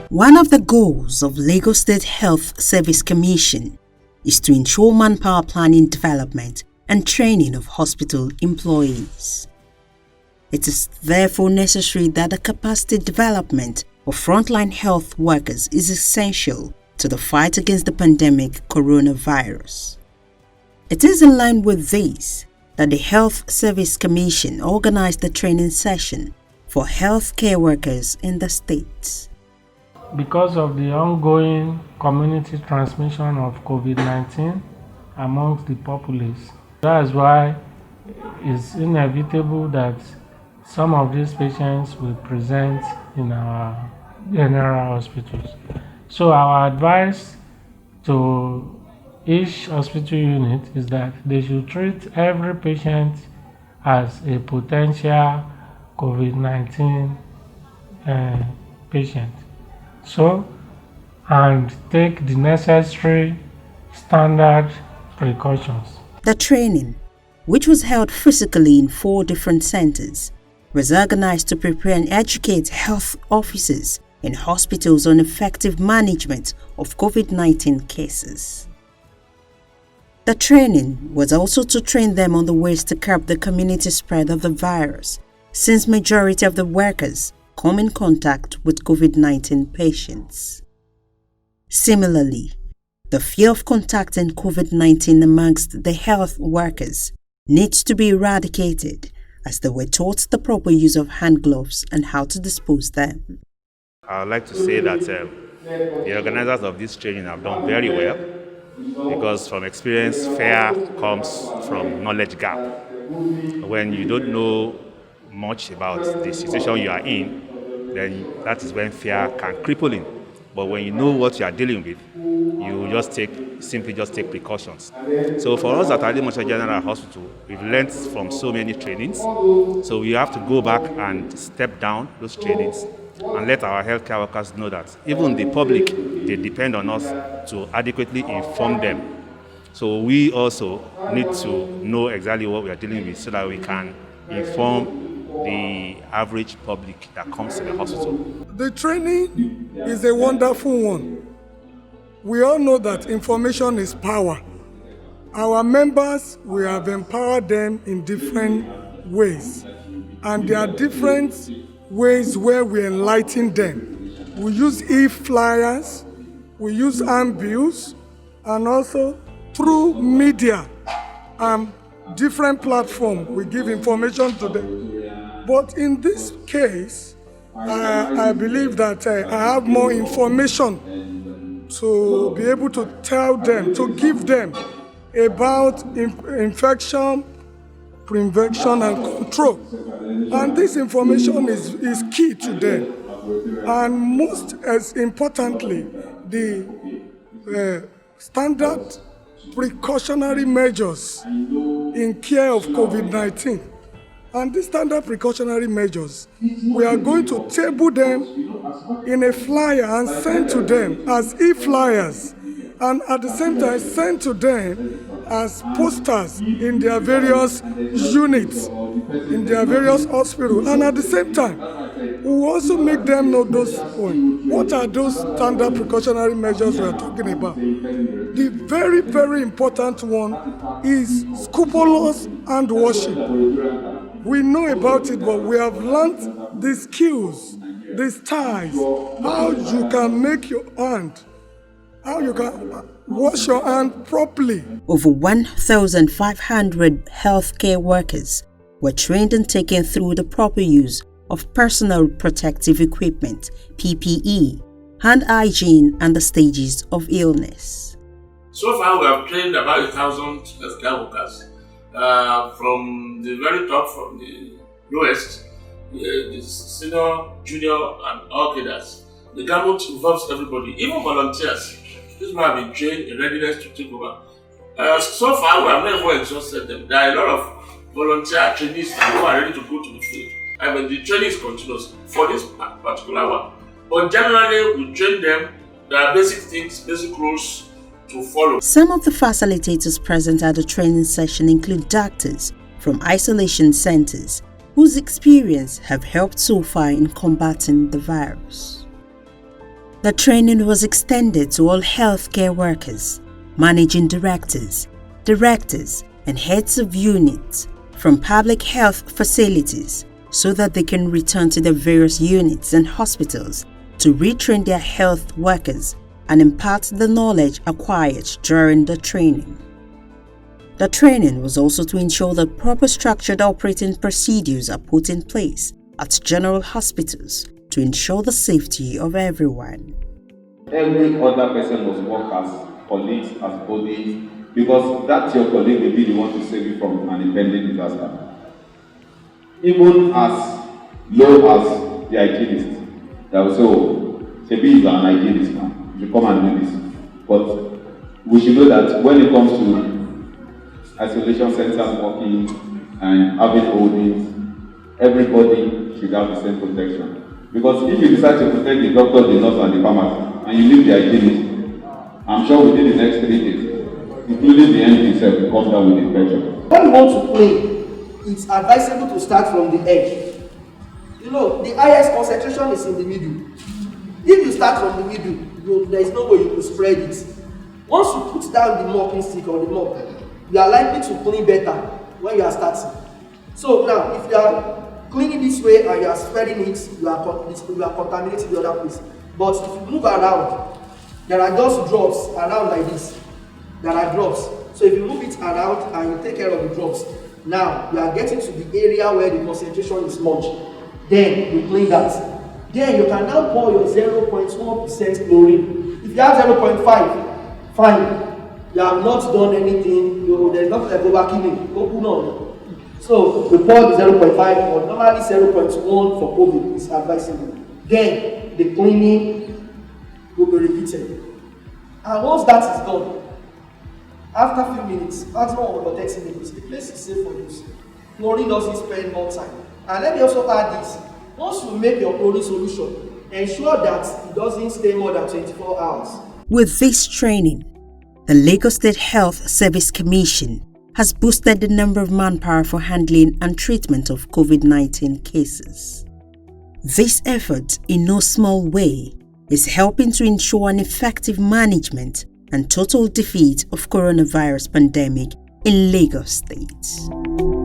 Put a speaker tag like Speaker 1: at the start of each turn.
Speaker 1: One of the goals of Lagos State Health Service Commission is to ensure manpower planning, development and training of hospital employees. It is therefore necessary that the capacity development of frontline health workers is essential to the fight against the pandemic coronavirus. It is in line with this that the Health Service Commission organized the training session for healthcare workers in the state.
Speaker 2: Because of the ongoing community transmission of COVID-19 amongst the populace, that's why it's inevitable that some of these patients will present in our general hospitals. So our advice to each hospital unit is that they should treat every patient as a potential COVID-19 patient. And take the necessary standard precautions.
Speaker 1: The training, which was held physically in 4 different centers, was organized to prepare and educate health officers in hospitals on effective management of COVID-19 cases. The training was also to train them on the ways to curb the community spread of the virus, since majority of the workers come in contact with COVID-19 patients. Similarly, the fear of contacting COVID-19 amongst the health workers needs to be eradicated, as they were taught the proper use of hand gloves and how to dispose them.
Speaker 3: I would like to say that the organizers of this training have done very well, because from experience, fear comes from knowledge gap. When you don't know much about the situation you are in, then that is when fear can cripple in. But when you know what you are dealing with, you simply take precautions. So for us at Alimusha General Hospital, we've learned from so many trainings. So we have to go back and step down those trainings and let our healthcare workers know that even the public, they depend on us to adequately inform them. So we also need to know exactly what we are dealing with so that we can inform the average public that comes to the hospital.
Speaker 4: The training is a wonderful one. We all know that information is power. Our members, we have empowered them in different ways. And there are different ways where we enlighten them. We use e-flyers, we use handbills, and also through media and different platforms, we give information to them. But in this case, I believe that I have more information to be able to tell them, to give them about infection, prevention and control. And this information is key to them. And most as importantly, the standard precautionary measures in care of COVID-19. And these standard precautionary measures, we are going to table them in a flyer and send to them as e-flyers, and at the same time send to them as posters in their various units, in their various hospitals. And at the same time, we will also make them know those points. What are those standard precautionary measures we are talking about? The very, very important one is scrupulous hand washing. We know about it, but we have learned the skills, the styles, how you can make your hand, how you can wash your hand properly.
Speaker 1: Over 1,500 healthcare workers were trained and taken through the proper use of personal protective equipment, PPE, hand hygiene, and the stages of illness.
Speaker 5: So far, we have trained about 1,000 healthcare workers. From the very top, from the lowest, the senior, junior, and all cadres. The government involves everybody, even volunteers. This man have been trained in readiness to take over. So far, we have never exhausted them. There are a lot of volunteer trainees who are ready to go to the field. I mean, the training is continuous for this particular one. But generally, we train them. There are basic things, basic rules to follow.
Speaker 1: Some of the facilitators present at the training session include doctors from isolation centers whose experience have helped so far in combating the virus. The training was extended to all healthcare workers, managing directors, and heads of units from public health facilities so that they can return to their various units and hospitals to retrain their health workers and impart the knowledge acquired during the training. The training was also to ensure that proper structured operating procedures are put in place at general hospitals to ensure the safety of everyone.
Speaker 6: Every other person must work as colleagues, as bodies, because that your colleague will be the one to save you from an impending disaster. Even as low as the hygienist, that will say, oh, Sebi is an hygienist now, you should come and do this. But we should know that when it comes to isolation centers working and having holdings, everybody should have the same protection. Because if you decide to protect the doctor, the nurse, and the pharmacist, and you leave the hygienist, I'm sure within the next 3 days, including the MD itself, will come down with infection.
Speaker 7: When you want to play, it's advisable to start from the edge. You know, the highest concentration is in the middle. If you start from the middle, there is no way you can spread it. Once you put down the mopping stick or the mop, you are likely to clean better when you are starting. So now, if you are cleaning this way and you are spreading it, you are contaminating the other place. But if you move around, there are just drops around like this. There are drops. So if you move it around and you take care of the drops, now you are getting to the area where the concentration is much. Then you clean that. Then you can now pour your 0.1% chlorine. If you have 0.5, fine. You have not done anything. There is nothing like overkilling. No. So we pour the 0.5 or normally 0.1 for COVID is advisable. Then the cleaning will be repeated. And once that is done, after a few minutes, maximum of 30 minutes, the place is safe for use. Chlorine doesn't spend more time. And let me also add this. Once you make your chlorine solution, ensure that it doesn't stay more than 24 hours.
Speaker 1: With this training, the Lagos State Health Service Commission has boosted the number of manpower for handling and treatment of COVID-19 cases. This effort, in no small way, is helping to ensure an effective management and total defeat of coronavirus pandemic in Lagos State.